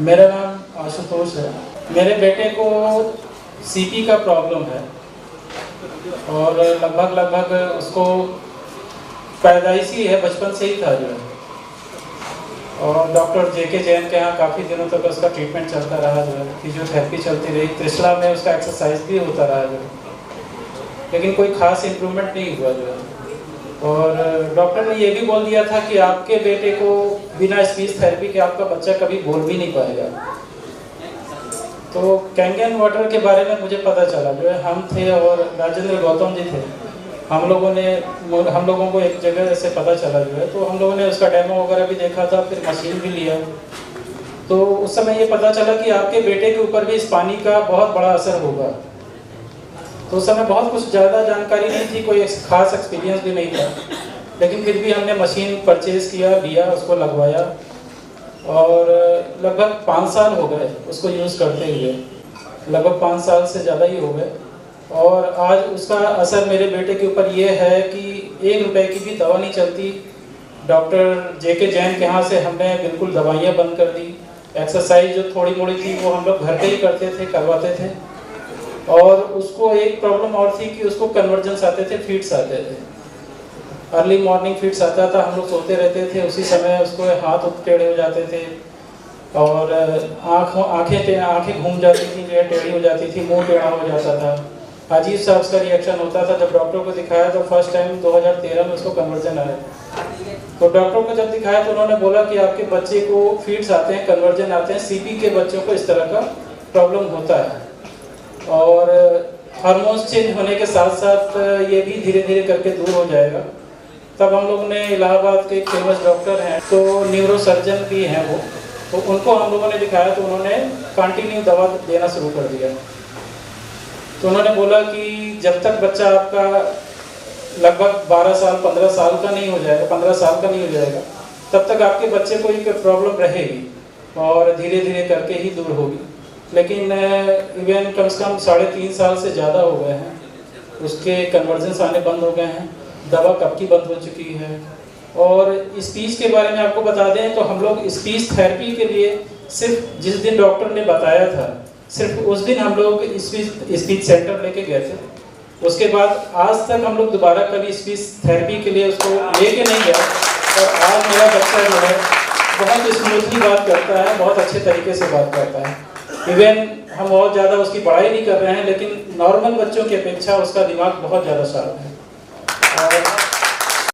मेरा नाम आशुतोष है। मेरे बेटे को सीपी का प्रॉब्लम है और लगभग उसको पैदाइशी है, बचपन से ही था जो है। और डॉक्टर जेके जैन के यहाँ काफ़ी दिनों तक उसका ट्रीटमेंट चलता रहा जो है, फिजियोथेरेपी चलती रही, त्रिशला में उसका एक्सरसाइज भी होता रहा जो है, लेकिन कोई खास इम्प्रूवमेंट नहीं हुआ जो है। और डॉक्टर ने ये भी बोल दिया था कि आपके बेटे को बिना स्पीच थेरेपी के आपका बच्चा कभी बोल भी नहीं पाएगा। तो कैंगन वाटर के बारे में मुझे पता चला जो है, हम थे और राजेंद्र गौतम जी थे, हम लोगों को एक जगह से पता चला जो है, तो हम लोगों ने उसका डेमो वगैरह भी देखा था, फिर मशीन भी लिया। तो उस समय ये पता चला कि आपके बेटे के ऊपर भी इस पानी का बहुत बड़ा असर होगा। तो उस समय बहुत कुछ ज़्यादा जानकारी नहीं थी, कोई खास एक्सपीरियंस भी नहीं था, लेकिन फिर भी हमने मशीन परचेज़ किया, लिया, उसको लगवाया और लगभग 5 साल हो गए उसको यूज़ करते हुए, लगभग 5 साल से ज़्यादा ही हो गए। और आज उसका असर मेरे बेटे के ऊपर ये है कि 1 रुपए की भी दवा नहीं चलती। डॉक्टर जेके जैन के यहाँ से हमने बिल्कुल दवाइयाँ बंद कर दी। एक्सरसाइज जो थोड़ी मोड़ी थी वो हम लोग घर पे ही करते थे, करवाते थे। और उसको एक प्रॉब्लम और थी कि उसको कन्वर्जेंस आते थे, फिट्स आते थे, अर्ली मॉर्निंग फिट्स आता था, हम लोग सोते रहते थे, उसी समय उसको हाथ टेढ़े हो जाते थे और आंखें घूम जाती थी, जो टेढ़ी हो जाती थी, मुंह टेढ़ा हो जाता था, अजीब सा उसका रिएक्शन होता था। जब डॉक्टर को दिखाया तो फर्स्ट टाइम 2013 में उसको कन्वर्जन आया। तो डॉक्टर को जब दिखाया तो उन्होंने बोला कि आपके बच्चे को फिट्स आते हैं, कन्वर्जन आते हैं, सीपी के बच्चों को इस तरह का प्रॉब्लम होता है और हार्मोन्स चेंज होने के साथ साथ ये भी धीरे धीरे करके दूर हो जाएगा। तब हम लोग ने इलाहाबाद के एक फेमस डॉक्टर हैं, तो न्यूरो सर्जन भी हैं वो, तो उनको हम लोगों ने दिखाया तो उन्होंने कंटिन्यू दवा देना शुरू कर दिया। तो उन्होंने बोला कि जब तक बच्चा आपका लगभग 12 साल 15 साल का नहीं हो जाएगा, 15 साल का नहीं हो जाएगा, तब तक आपके बच्चे को एक प्रॉब्लम रहेगी और धीरे धीरे करके ही दूर होगी। लेकिन इवन कम से कम 3.5 साल से ज़्यादा हो गए हैं, उसके कन्वर्जेंस आने बंद हो गए हैं, दवा कब की बंद हो चुकी है। और स्पीच के बारे में आपको बता दें तो हम लोग स्पीच थेरेपी के लिए सिर्फ जिस दिन डॉक्टर ने बताया था, सिर्फ उस दिन हम लोग स्पीच सेंटर लेके गए थे। उसके बाद आज तक हम लोग दोबारा कभी स्पीच थेरेपी के लिए उसको लेके नहीं गए। और आज मेरा बच्चा जो है बहुत स्मूथली बात करता है, बहुत अच्छे तरीके से बात करता है। इवन हम बहुत ज़्यादा उसकी पढ़ाई नहीं कर रहे हैं, लेकिन नॉर्मल बच्चों की अपेक्षा उसका दिमाग बहुत ज़्यादा शार्प है। और